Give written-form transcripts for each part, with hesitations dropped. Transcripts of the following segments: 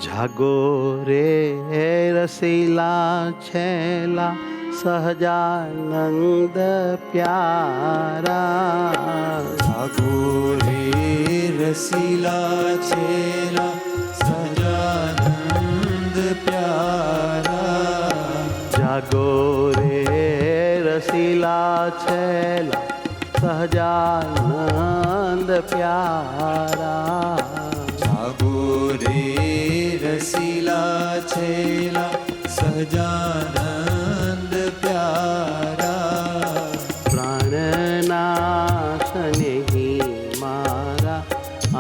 જાગો રે રસીલા છેલા સહજાનંદ પ્યારા. જાગો રે રસીલા છેલા સહજાનંદ પ્યારા. જાગો રે રસીલા છેલા સહજાનંદ પ્યારા. જાગો રે રસીલા છેલા સહજાનંદ પ્યારા. પ્રાણનાશ નહીં મારા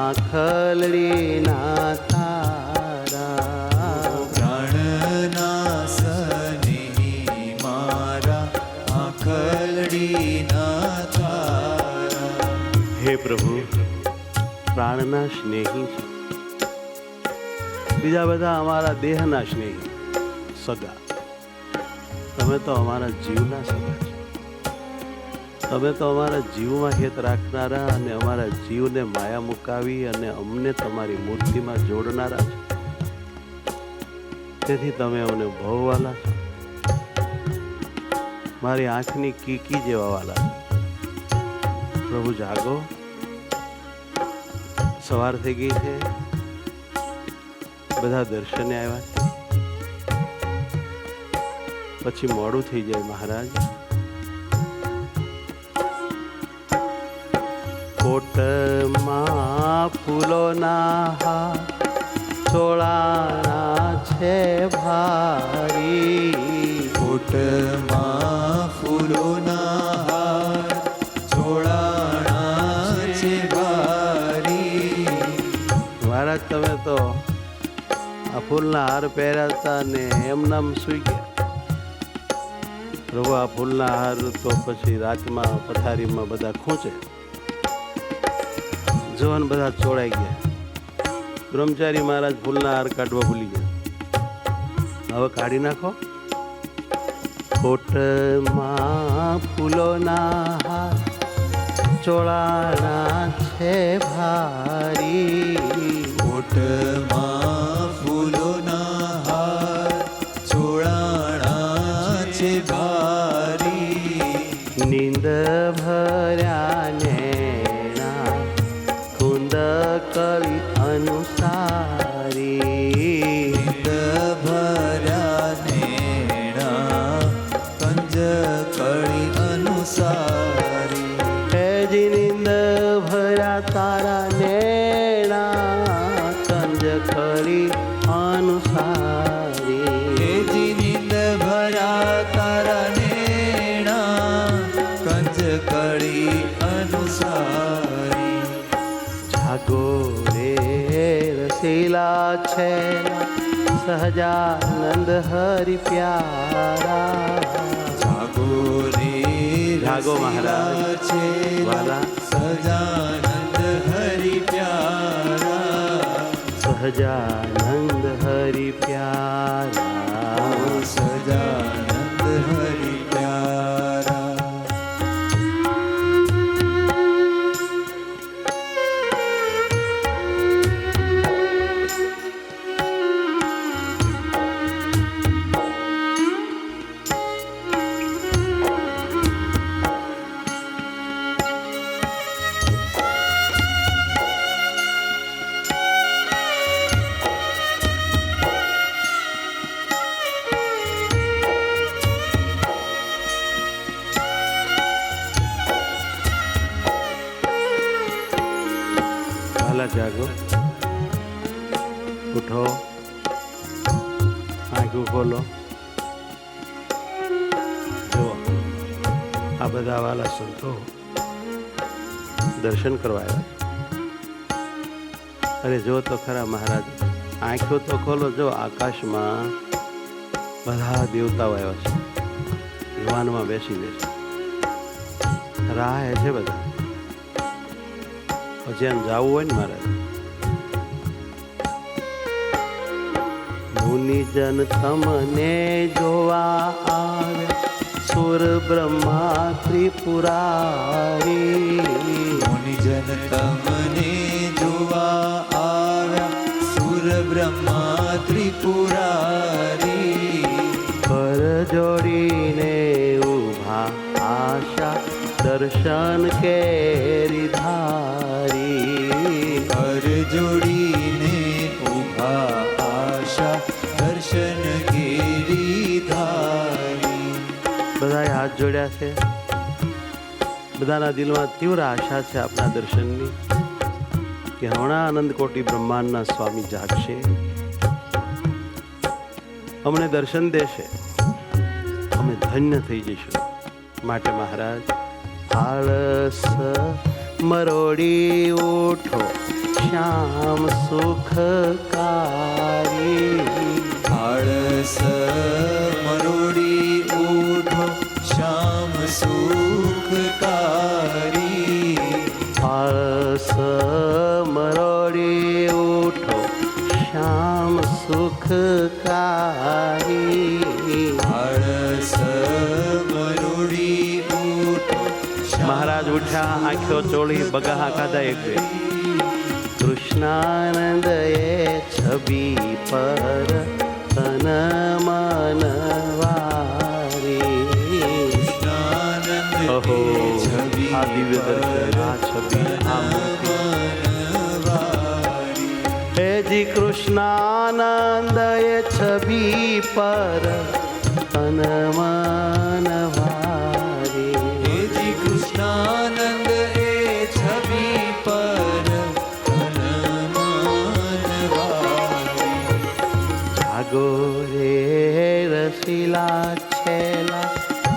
આખલડીના તારા. પ્રાણનાશ નહીં મારા આખલડીના તારા. હે પ્રભુ, પ્રાણના સ્નેહી છે, બીજા બધા અમારા દેહના સ્નેહી સગા. તમે તો અમારા જીવના સગા છો. તમે તો અમારા જીવમાં હેત રાખનારા અને અમારા જીવને માયા મુકાવી અને અમને તમારી મૂર્તિમાં જોડનારા છો. તેથી તમે અમને બહુ વાલા છો. મારી આંખની કીકી જેવા વાલા છો. પ્રભુ જાગો, સવાર થઈ ગઈ છે, બધા દર્શને આવ્યા છે, પછી મોડું થઈ જાય મહારાજ. કોટમાં ફૂલોના હાર ચોળાના છે ભારી. કોટમાં ફૂલોના હાર ચોળાણા છે ભારી. મહારાજ, તમે તો આ ફૂલના હાર પહેર્યા હતા ને એમ નામ સૂઈ ગયા. પ્રભુ, આ ફૂલના હાર તો પછી રાતમાં પથારીમાં બધા ખૂંચે, જવાન બધા ચોળાઈ ગયા. બ્રહ્મચારી મહારાજ ફૂલના હાર કાઢવા ભૂલી ગયા. હવે કાઢી નાખો. કોટમાં ફૂલોના હાર ચોળાના છે ભારી. કોટમાં ફૂલોના હાર ચોળાણા છે ભારી. નીંદ ભર્યા નેણા કુંદ કળી અનુસારી. નીંદ ભર્યા નેણા કંજ કળી અનુસારી. હેજી નીંદ ભર્યા તારા નેણા કંજ કળી અનુસારી. હેજી નીંદ ભર્યા તારા નેણા કંજ કળી અનુસારી. જાગો રે રસીલા છે સહજાનંદ હરિ પ્યારા. જાગો રે જાગો મહારાજ છે વાલા. સહજાનંદ હરિ પ્યારા. સહજાનંદ હરિ પ્યારા. સહજાનંદ હરિ પ્યારા. જાગો, ઉઠો, આંખો ખોલો. જો આ બધા વાલા સંતો દર્શન કરવા આવ્યા. અરે જો તો ખરા મહારાજ, આંખો તો ખોલો. જો આકાશમાં બધા દેવતાઓ આવ્યા છે, વિમાનમાં બેસી બેસી રાહ છે બધા. પછી એમ જવું હોય ને મહારાજ, મુનિજન તમને જોવા આવે સુર બ્રહ્મા ત્રિપુરારી. મુનિજન તમને જોવા આવ્યા સુર બ્રહ્મા ત્રિપુરારી. કર જોડીને ઊભા આશા દર્શન કેરી ધારી. કર જોડીને ઊભા આશા દર્શન ગિરિધારી. બધાએ હાથ જોડ્યા છે. બધાના દિલમાં તીવ્ર આશા છે આપના દર્શનની, કે હમણાં આનંદ કોટી બ્રહ્માંડના સ્વામી જાગશે, અમને દર્શન દેશે, અમે ધન્ય થઈ જઈશું. માટે મહારાજ આળસ મરોડી ઉઠો શ્યામ સુખકારી. આળસ મરોડી ઉઠો શ્યામ સુખકારી. આળસ મરોડી ઉઠો શ્યામ સુખકારી. આળસ મરોડી ઉઠો મહારાજ ઉઠ્યા, આંખો ચોળી, બગાહા ખાધા એક બે. કૃષ્ણાનંદ એ છબી પર તન મન વારી. અહો આ દિવ્ય દર્શન, આ છબી, આ મૂર્તિ. હે જી કૃષ્ણાનંદ એ છબી પર તન મન વારી. હેજી કૃષ્ણાનંદ એ છબી પર તન મન વારી. જાગો રે રસીલા છેલા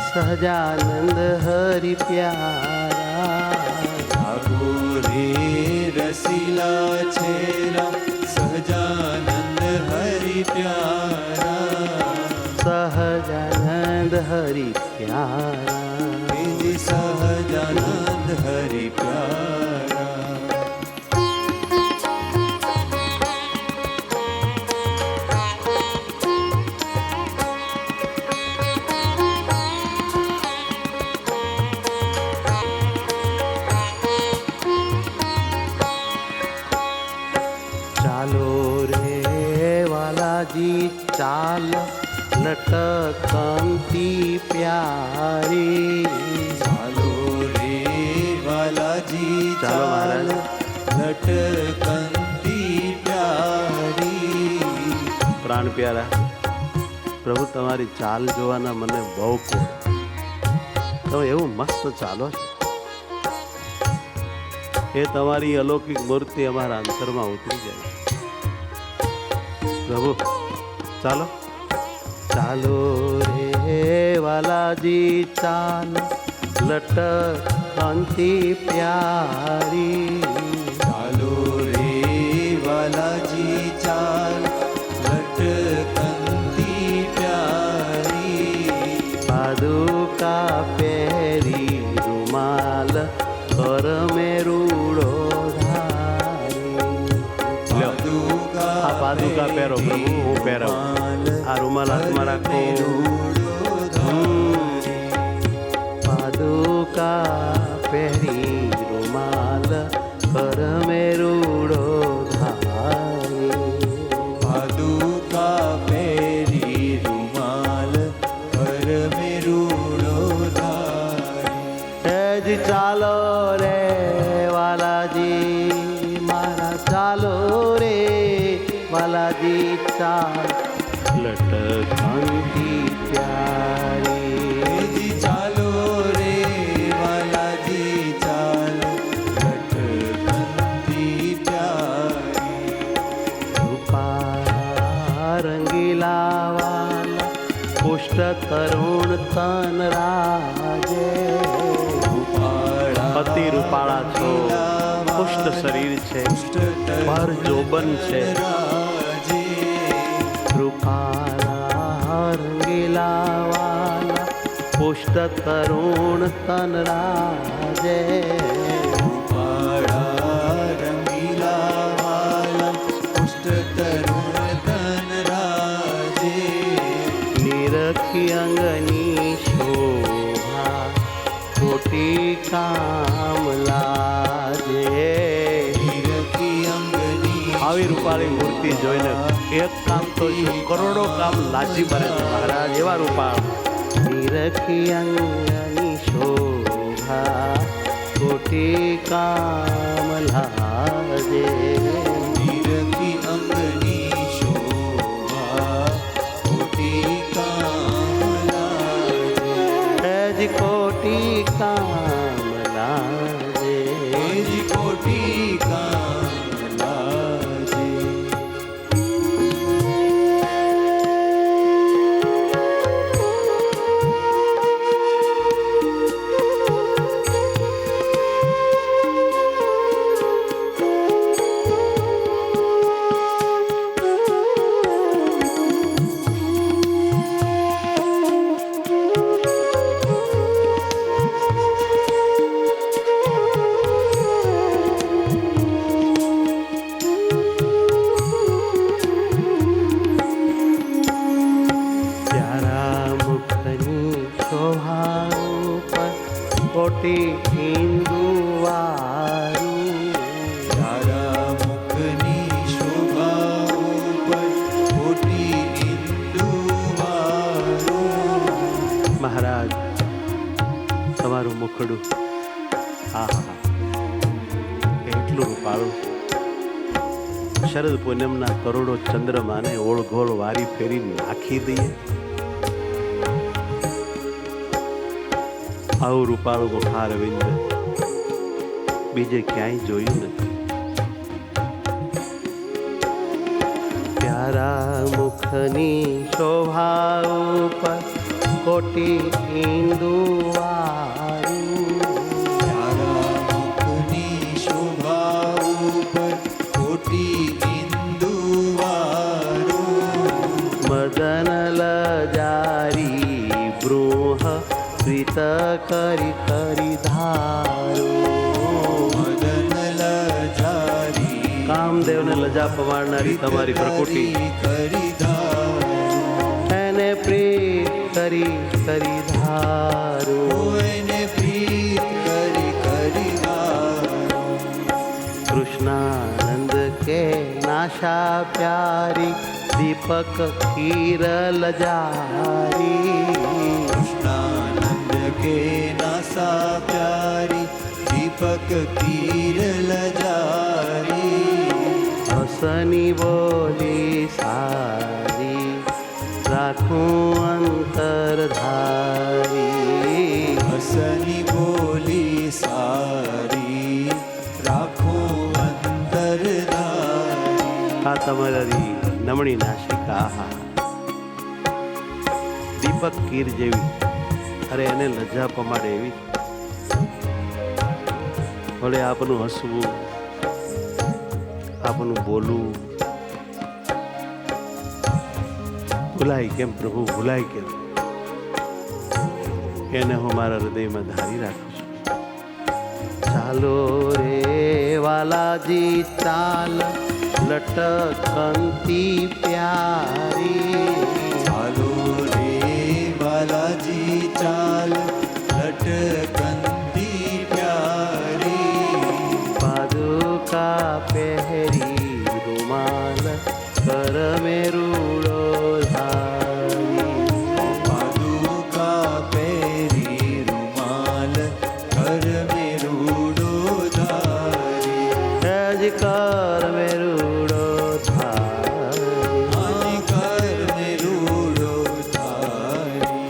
સહજાનંદ હરિ પ્યારા. જાગો રે રસીલા છેલા સહજાનંદ હરિ પ્યારા. સહજાનંદ હરિ પ્યારા. હેજી સહજાનંદ હરિ પ્યારા. ચાલો રે વાલાજી ચાલ લટકંતી પ્યારી. ચાલો રે વાલાજી ચાલો ચાલ મહારાજ. લટકંતી પ્યારી. પ્રાણ પ્યારા પ્રભુ, તમારી ચાલ જોવાના મને બહુ કોર. તમે એવું મસ્ત ચાલો છો, એ તમારી અલૌકિક મૂર્તિ અમારા અંતરમાં ઉતરી જાય. પ્રભુ ચાલો. ચાલો રે વાલાજી ચાલ લટકંતી પ્યારી. ચાલો રે વાલાજી ચાલ લટકંતી પ્યારી. પાદુકા પહેરી રૂમાલ કર મેરુડો ધારી. આ પાદુકા પહેરો પ્રભુ, હું પહેરાવું. આ રૂમાલ હાથમાં રાખો. પાદુકા પહેરી રૂમાલ કર મેરુડો ધારી. પાદુકા પહેરી રૂમાલ પર મેરુડો ધારી. હેજી ચાલો રે વાલાજી મારા, ચાલો રે વાલાજી ચાલ લટકંતી પ્યારી. હેજી ચાલો રે વાલાજી ચાલ લટકંતી પ્યારી. રૂપા રંગીલા વાલા પુષ્ટ તરુણ તન રાજે. અતિ રૂપાળા છો, પુષ્ટ શરીર છે, પર જોબન છે. રૂપાળા રંગીલા વાલા પુષ્ટ તરુણ તન રાજે. રંગીલા વાલા પુષ્ટ તરુણ તન રાજે. નિરખી અંગની શોભા કોટી કામ લાગે. નિરખી અંગની આવી રૂપાળી મૂર્તિ જોઈને એક કામ તો શું, કરોડો કામ લાજી મરે છે મહારાજ. એવા રૂપાળ નિરખી અંગની શોભા કોટી કામ લાજે. નિરખી અંગની શોભા કોટી કામ લાગે. સજ કોટી કામ લાજે. હજી કોટી કામ લાગે. પ્યારા મુખની શોભા ઉપર કોટી હિંદુવારું. તારા મુખની શોભા ઉપર કોટી ઇન્દુવારું. મહારાજ તમારું મુખડું આહા એટલું રૂપાળું. શરદ પૂનમના કરોડો ચંદ્રમાને ઓળઘોળ વારી ફેરી નાખી દઈએ. આવું રૂપાળું મુખારવિંદ બીજે ક્યાંય જોયું નથી. પ્યારા મુખની શોભા ઉપર કોટી ઇન્દુવારું. તારા મુખની શોભા ઉપર કોટી ઇન્દુવારું. મદન લજારી બૃહ પ્રીત કરી કરી ધારો. મદન લજારી કામદેવને લજા પવાડનારી તમારી પ્રકૃતિ કરી ધારું. એને પ્રીત કરી કરી ધારો. એને પ્રીત કરી ધારું. કૃષ્ણાનંદ કે નાશા પ્યારી દીપક ખીર લજારી. કૃષ્ણાનંદ કે નાસા પ્યારી દીપક તીર લજારી. હસની બોલી સારી રાખું અંતરધારી. હસની બોલી સારી રાખો અંતરધારી. આ તમારી નમણી નાસિકા આહા દીપક કીર જેવી. અરે એને લજ્જા પમાડે એવી. ભલે આપનું હસવું, આપનું બોલવું ભૂલાય કેમ પ્રભુ, ભૂલાય કેમ? એને હું મારા હૃદયમાં ધારી રાખું છું. ચાલો રે વાલાજી ચાલ લટકંતી પ્યારી. ચાલો રે બાલાજી ચાલ લટકંતી પ્યારી. પાદુકા પહેરી રૂમાલ કર મેરુડો ધારી. પાદુકા પહેરી રૂમાલ કર મેરુડો ધારી. સજ કર મેરુડો ધારી. આજ કર મેરુડો ધારી.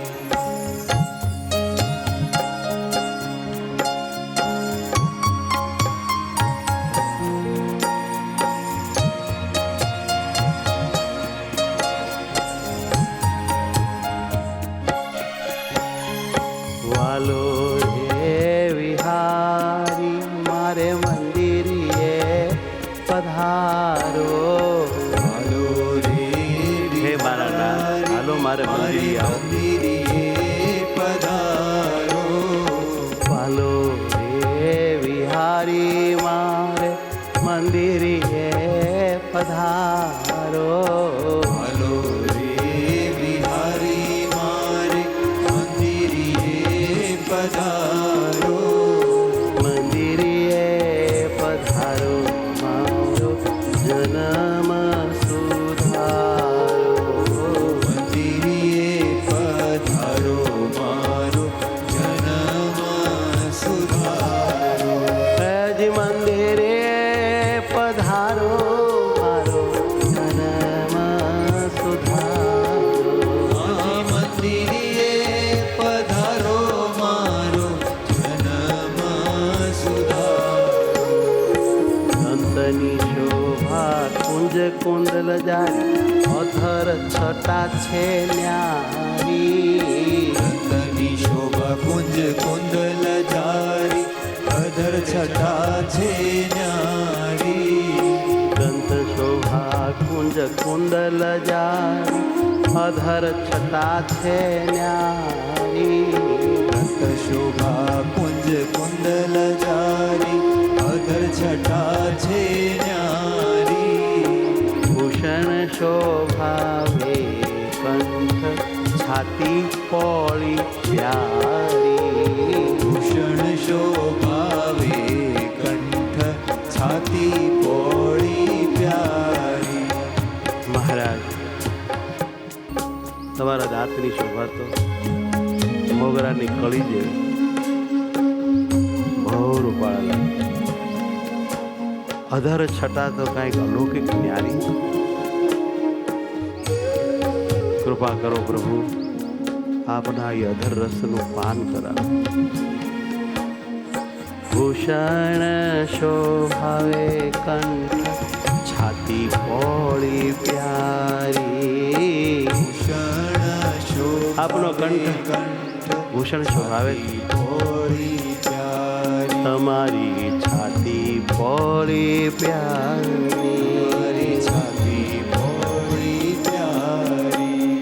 વાલો રે વિહારી મારે મંદિરે પધારો. ચાલો રે હે મારા નાથ, હાલો મારે મંદિરે આવો. મંદિરે પધારો. વાલો રે વિહારી મારે મંદિરે પધારો. ચાલો રે બિહારી મારે મંદિરે પધારો. મંદિરે પધારો મારો જન્મ સુધારો. જારી અધર છટા છે ન્યારી ગ્રંથની શોભા કુંજ કુંડલ જારી અધર છટા છે ન્યારી ગ્રંથ શોભા કુંજ કુંડલ જારી અધર છટા છે ન્યારી ગ્રંથ શોભા કુંજ કુંડલ જારી અધર છટા છે ન્યારી ભૂષણ શોભાવે કંઠ છાતી પોળી પ્યારી ભૂષણ શોભાવે કંઠ છાતી પોળી પ્યારી મહારાજ તમારા દાંતની શોભા તો મોગરાની કળી જેવી બહુ રૂપાળા લાગે. અધર છટા તો કાંઈક અલૌકિક ન્યારી. કૃપા કરો પ્રભુ, આપના એ અધર રસનું પાન કરાવો. ભૂષણ શોભાવે કંઠ છાતી પોળી પ્યારી ભૂષણ શોભાવે આપનો કંઠ ભૂષણ શોભાવે પોળી પ્યારી તમારી છાતી પોળી પ્યારી મારી છાતી પોળી પ્યારી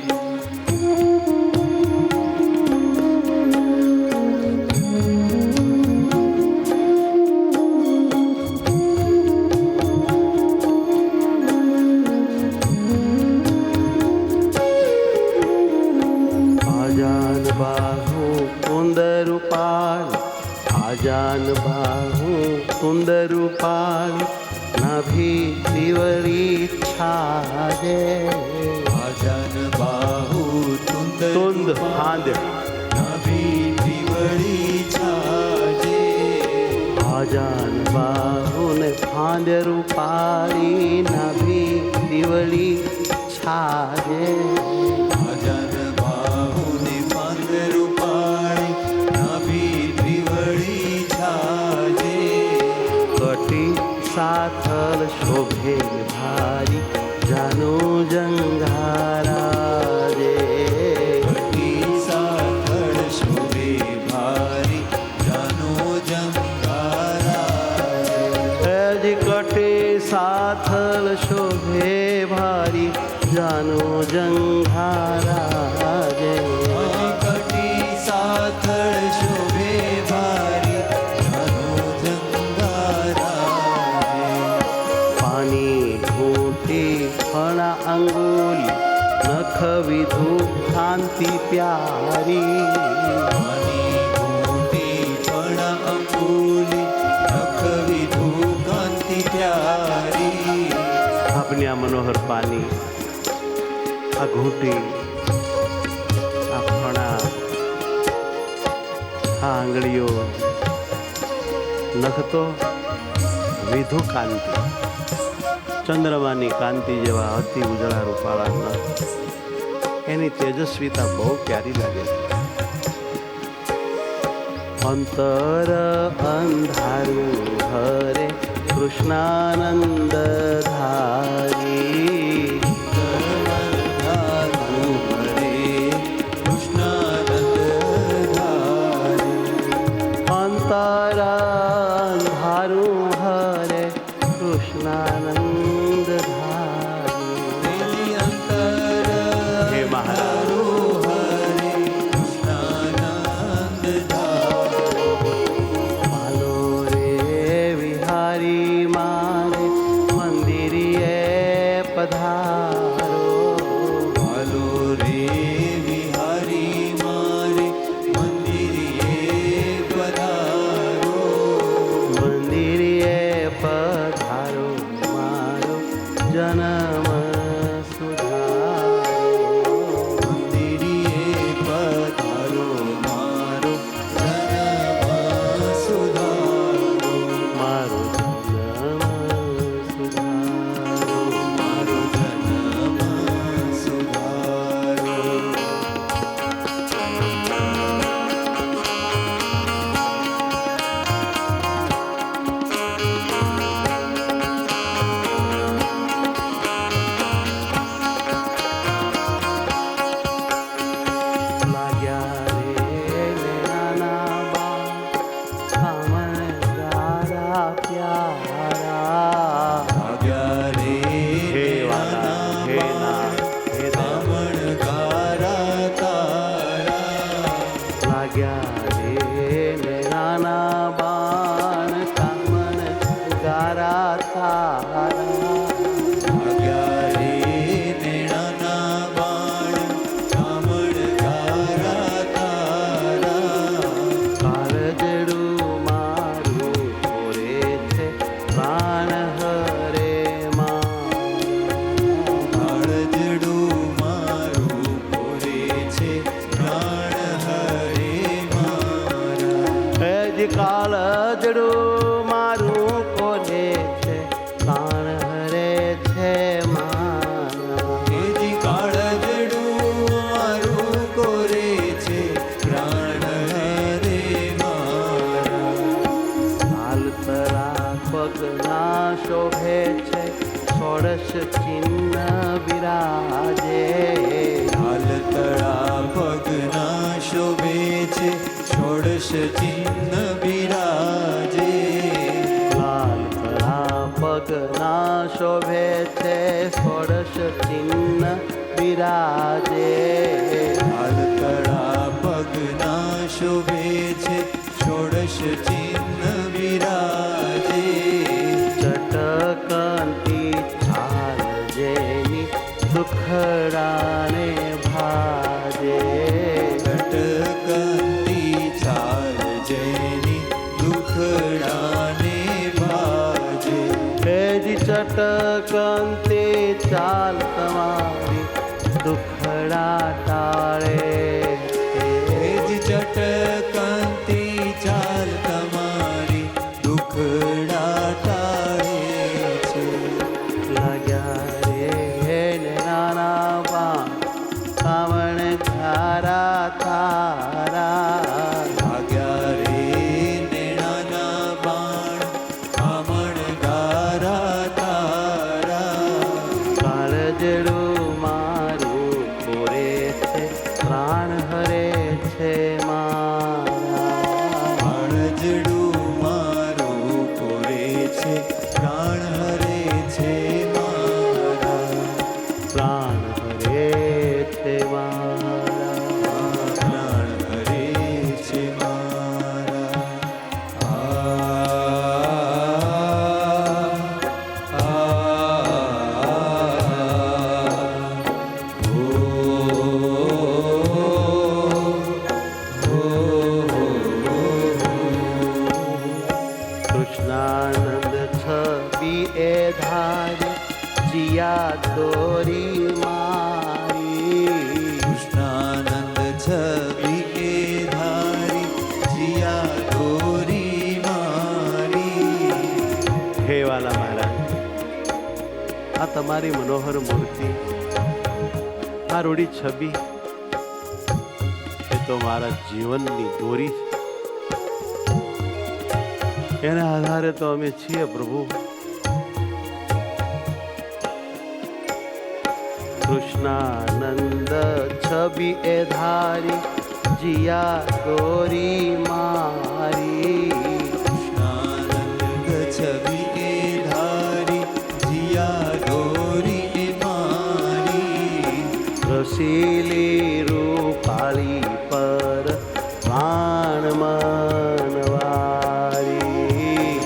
આજાન બાહુ કુંદરૂપાળ આજાન બાહુ કુંદરૂપાળ નાભી ત્રિવળી છાજે આજાન બાહુ તુંદ તુંદ હાંદ નાભી ત્રિવળી છાજે આજાન બાહુ ને ફાંદ રૂપાળી નાભી ત્રિવળી છાજે આજાન બાહુ ને પાંદ રૂપાળી નાભી ત્રિવળી છાજે કટી સાથળ શોભે ભારી જાનો જંઘારાજે ઘટી સાથળ શોભે ભારી જાનો જંગારા હજી કટી સાથળ શોભે ભારી જાનો જંઘારાજે ઘટી સાથળ શોભે ભારી જાનો જંગારા પાણી ઘૂંટી ફણા અંગુલી નખ વિધુ કાંતિ પ્યારી પાણી ઘૂંટી ફણા અંગુલી નખ વિધુ કાંતિ પ્યારી આપની આ મનોહર પાની આ ઘૂંટી આ ફણા આ આંગળીઓ નખ તો વિધુ કાંતિ ચંદ્રમાની કાંતિ જેવા અતિ ઉજળા રૂપાળા નખ એની તેજસ્વીતા બહુ પ્યારી લાગે છે. અંતર અંધારું હરે કૃષ્ણાનંદ ધારી ધારું હરે કૃષ્ણાનંદ ધારી અંતર અંધારું હરે કૃષ્ણાનંદ ધારી અંતર હે મહારાજ હરે કૃષ્ણાનંદ ધારી માલો રે વિહારી મારે મંદિરીએ પધારો હાલો રે વિહારી મારે મંદિરે પધારો મંદિરીએ પધારો મારો જન્મ સુધારો મંદિરે પધારો મારો જન્મ સુધારો મારો જન્મ સુધારો મારો જન્મ ચિહ્ન બિરાજે. લાલ તળા પગના શોભે છે, ષોડશ ચિહ્ન બિરાજે. લાલ તળા પગના શોભે છે, ષોડશ ચિહ્ન બિરાજે. લાલ તળા પગના શોભે છે, ષોડશ ચિહ્ન બિરાજે. ચટકંતી ચાલ જેની દુખડાને ભાજે. ચટકંતી ચાલ જેની દુખડાને ભાજે. તેજી ચટકંતી ચાલ તમારી દુખડા ટાળે. તેજ ચટકંતી ચાલ તમારી દુખડા ટાળે છે. લાગ્યા રે ને નાના બાણ કાવણ ધારા તારા. લાગ્યા રે નેણાના બાણ કામણ ગારા તારા. કાળજડું મારું કોરે છે, પ્રાણ હરે છે મારા. કાળજડું મારું કોરે છે, પ્રાણ હરે છે મારા. પ્રાણ હરે છે મારા. પ્રાણ હરે છે મારા. કૃષ્ણાનંદ છબી એ ધારી જીયા દોરી મારી. કૃષ્ણાનંદ છબી એ ધારી જીયા દોરી મારી. હે વાલા મહારાજ, આ તમારી મનોહર મૂર્તિ, આ રૂડી છબી એ તો મારા જીવનની દોરી છે. એના આધારે તો અમે છીએ પ્રભુ. કૃષ્ણાનંદ છબી એ ધારી જીયા દોરી મારી. કૃષ્ણાનંદ છબી એ ધારી જીયા દોરી મારી. રસીલી રૂપાળી પર પ્રાણ મનવારી.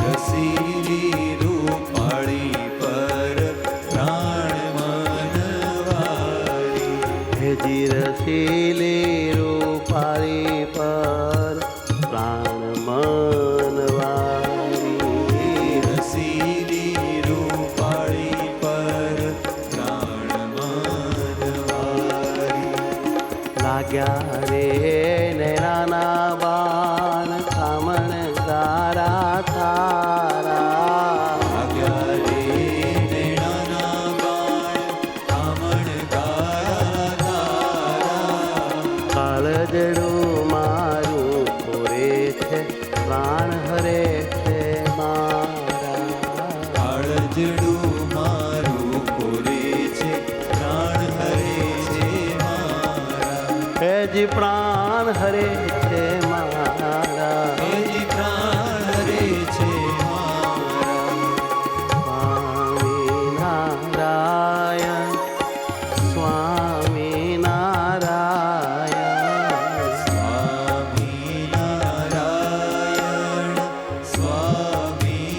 રસીલી રૂપાળી પર પ્રાણ મનવારી. હેજી રસીલી રૂપાળી પર પ્રાણ મનવારી. રસીલી રૂપાળી પર પ્રાણ મનવારી. લાગ્યા રે નૈનાના બાણ કામણ ગારા તારા. લાગ્યા રે નેણાના બાણ કામણ ગારા તારા. કાળજડું મારું કોરે છે, પ્રાણ હરે છે મારા. કાળજડું મારું કોરે છે, પ્રાણ હરે છે મારા. હેજી પ્રાણ હરે છે મારા. હેજી પ્રાણ હરે છે મારા. સ્વામી નારાયણ, સ્વામી નારાયણ. સ્વામી નારાયણ, સ્વામી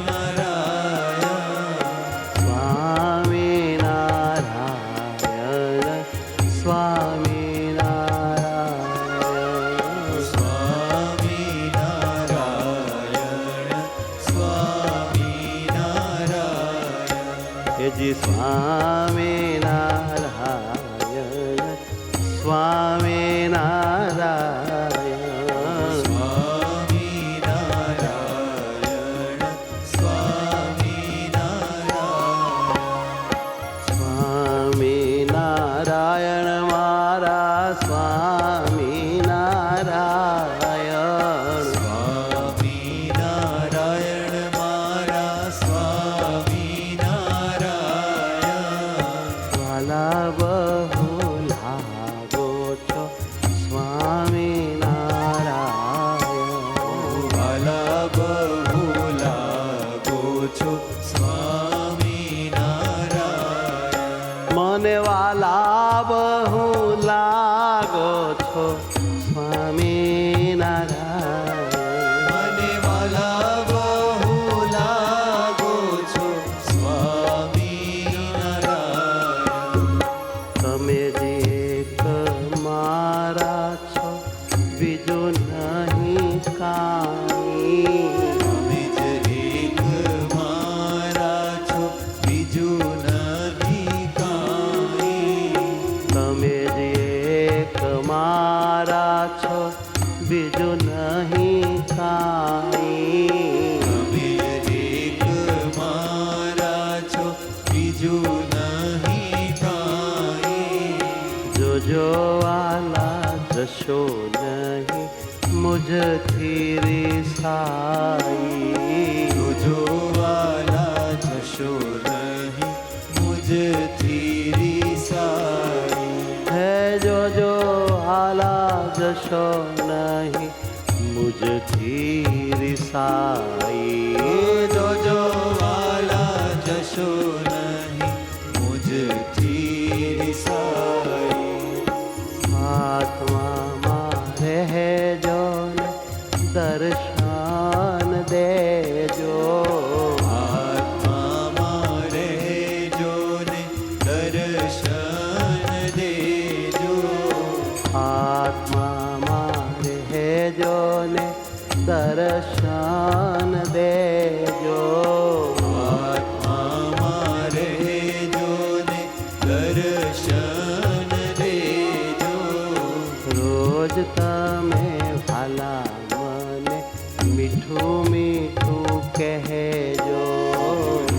નારાયણ. સ્વામી નારાયણ, સ્વામી નારાયણ. બહુ લાગો છો સ્વામિનારાયણ. વાલા બહુ લાગો છો સ્વામિનારાયણ. મને વાલા બહુ લાગો છો સ્વામિનારાયણ. મને વાલા બહુ લાગો છો સ્વામિનારાયણ. તમે જે એક મારા છો બીજું નહીં કાંઈ. તમે જ એક મારા છો બીજું નથી કાંઈ. તમે જે એક મારા છો બીજું નહીં કાંઈ. તમે એક મારા છો બીજું નહીં કાંઈ. જોજો વાલા જશો નહીં મુજથી રિસાઈ. જોજો વાલા જશો નહીં મુજથી રિસાઈ. હે જોજો વાલા જશો નહીં મુજથી રિસાઈ. જોજો વાલા જશો નહીં મુજથી રિસાઈ. આત્મામાં રહેજો ને દર્શન દેજો. આત્મામાં રહેજો ને દર્શન દેજો. આત્મામાં રહેજો ને દર્શન દેજો. આત્મામાં રહેજો ને દર્શન દેજો. રોજ તમે ભાલા મને મીઠું મીઠું કહેજો.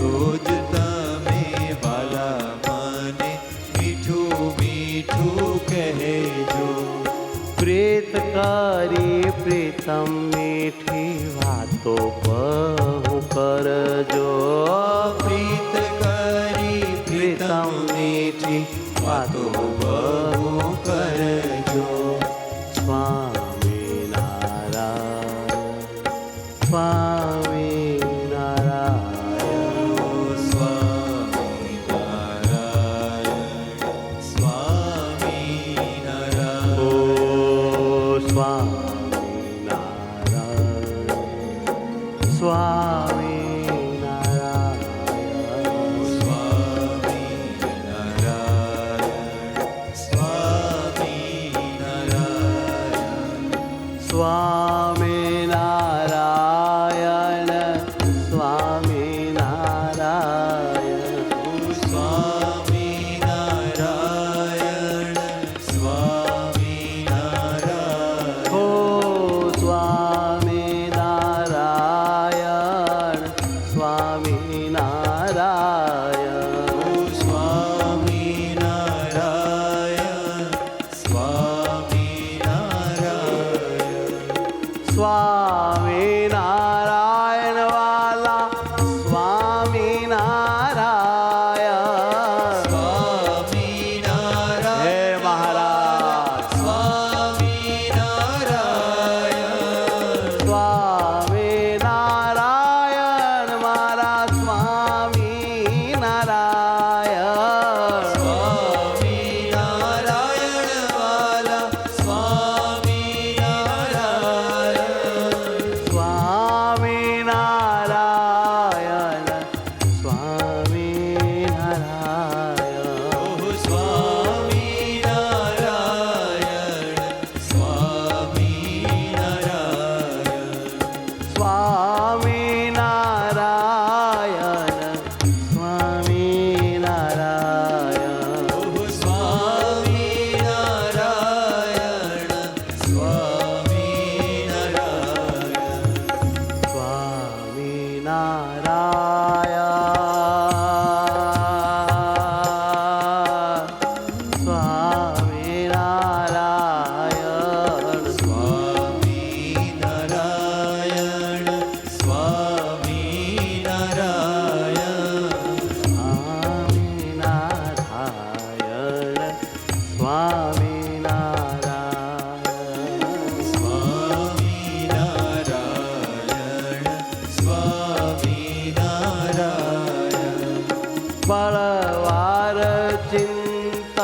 રોજ તમે વાલા મને મીઠું મીઠું કહેજો. પ્રીત કરી પ્રીતમ મીઠી વાતો બહુ કરજો. પ્રીત કરી પ્રીતમ મીઠી વાતો બહુ કરજો. સ્વામિનારાયણ સ્વામિનારાયણ. ઓ સ્વામિનારાયણ સ્વામિનારાયણ. ઓ સ્વામિનારાયણ સ્વામિનારાયણ. સ્વામિનારાયણ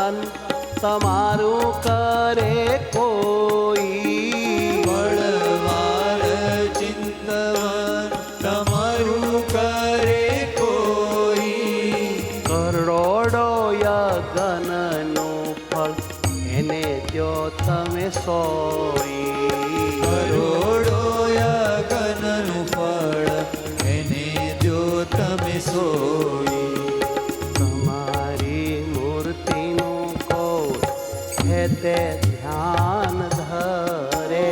ચિંતન તમારું કરે કોઈ, બળવાર ચિંતન તમારું કરે કોઈ, કરોડો યજ્ઞનું ફળ એને જો તમે સોઈ, કરોડો યજ્ઞનું ફળ એને જો તમે સોઈ, તમારી મૂર્તિનું કોઈ હે તે ધ્યાન ધરે,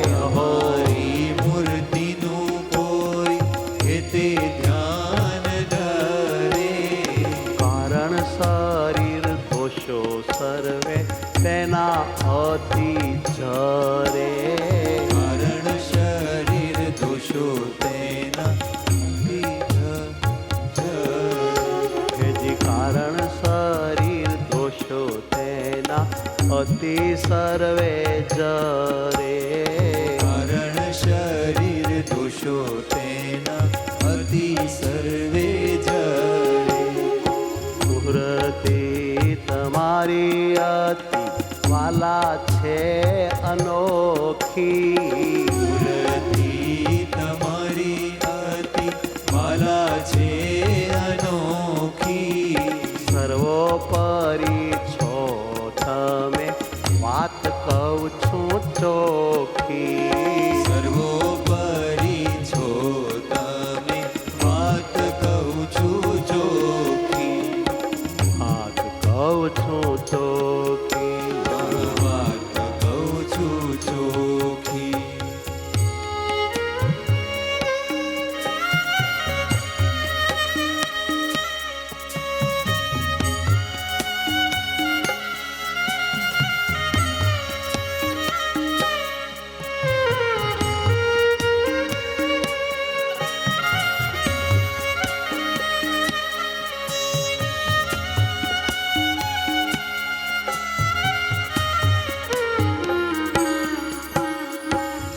તમારી મૂર્તિનું કોઈ હે તે ધ્યાન ધરે, કારણ શરીર દોષો સર્વે તેના અતિ જરે, કારણ શરીર દોષો તેના હેજી કારણ શરીર દોષો તેના અતિ સર્વે જરે, કારણ શરીર દોષો તેના અતિ સર્વે જરે, મૂર્તિ તમારી અતિ વાલા છે અનોખી, મૂર્તિ તમારી અતિ વાલા છે અનોખી, સર્વોપરી છો તમે વાત કહું છું ચોખી, સર્વોપરી છો તમે વાત કહું છું ચોખી, વાત કહું છું ચોખી, વાત કહું છું ચોખી.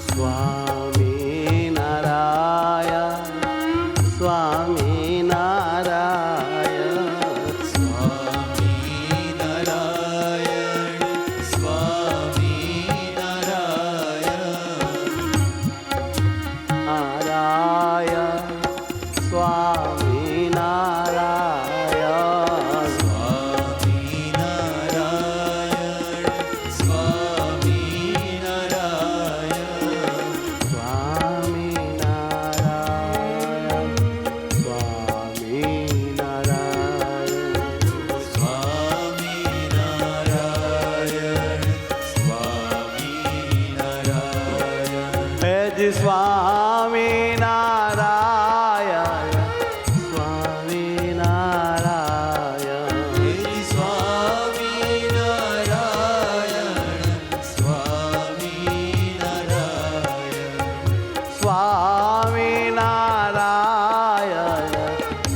સ્વામી નારાયણ સ્વામી નારાયણ, સ્વામી નારાયણ સ્વામી નારાયણ, નારાયણ સ્વામી નારાયણ, સ્વામી નારાયણ સ્વામી નારાયણ, સ્વામી નારાયણ સ્વામી નારાયણ, સ્વામી નારાયણ સ્વામી નારાયણ, હેજી સ્વામી નારાયણ સ્વામી નારાયણ, હે સ્વામી નારાયણ સ્વામી નારાયણ, સ્વામી નારાયણ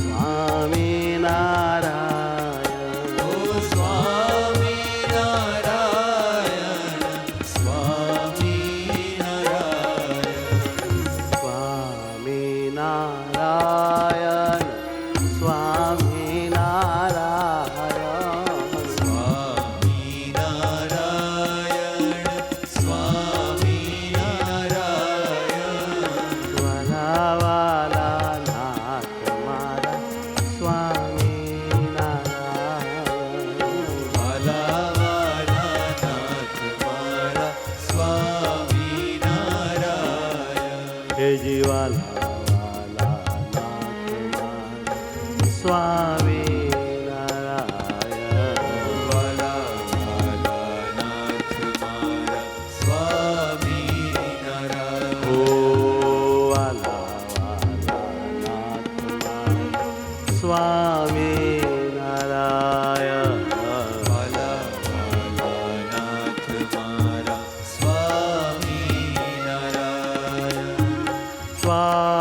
સ્વામી નારાયણ, ઓ સ્વામી નારાયણ સ્વામી નારાયણ, સ્વામી નારાયણ સ્વામી નારાયણ, સ્વામી નારાયણ સ્વામી નારાયણ, વાલા વાલા નાથ મારા સ્વામી નારાયણ, વાલા વાલા નાથ મારા સ્વામી નારાયણ, હેજી વાલા વાલા નાથ મારા સ્વામી નારાયણ, વાલા વાલા નાથ મારા સ્વામી નારાયણ, ઓ વાલા વાલા નાથ મારા સ્વામી નારાયણ, વાલા વાલા નાથ મારા સ્વામી નારાયણ, સ્વામી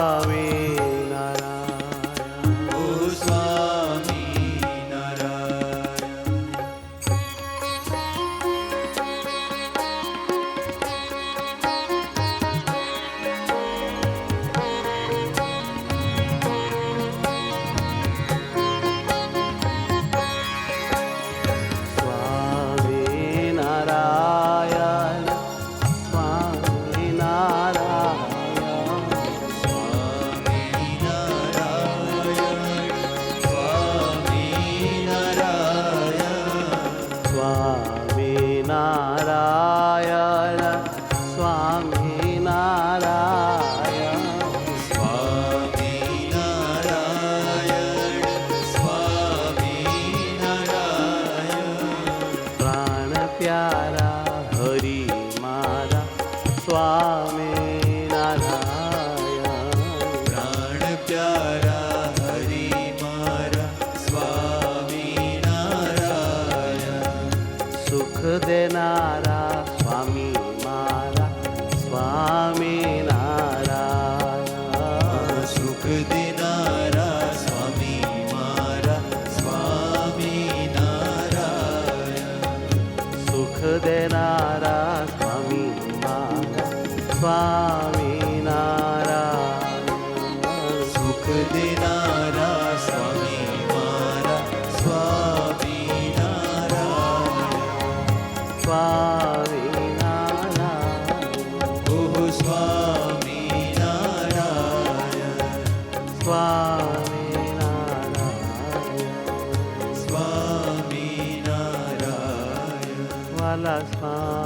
પ્યારા હરિ મારા સ્વામિનારાયણ. પ્રાણ પ્યારા હરિ મારા સ્વામિનારાયણ. સુખ દેનારા સ્વામી મારા સ્વામિનારાયણ. સુખ દેનારા સ્વામી મારા સ્વામિનારાયણ. સુખ દેનારા સ્વામી મારા સ્વામિનારાયણ. સુખ દેનારા સ્વામી મારા સ્વામિનારાયણ. સ્વામિનારાયણ. ઓહ સ્વામિનારાયણ. સ્વામિનારાયણ. સ્વામિનારાયણ. વાલા સ્વામિનારાયણ.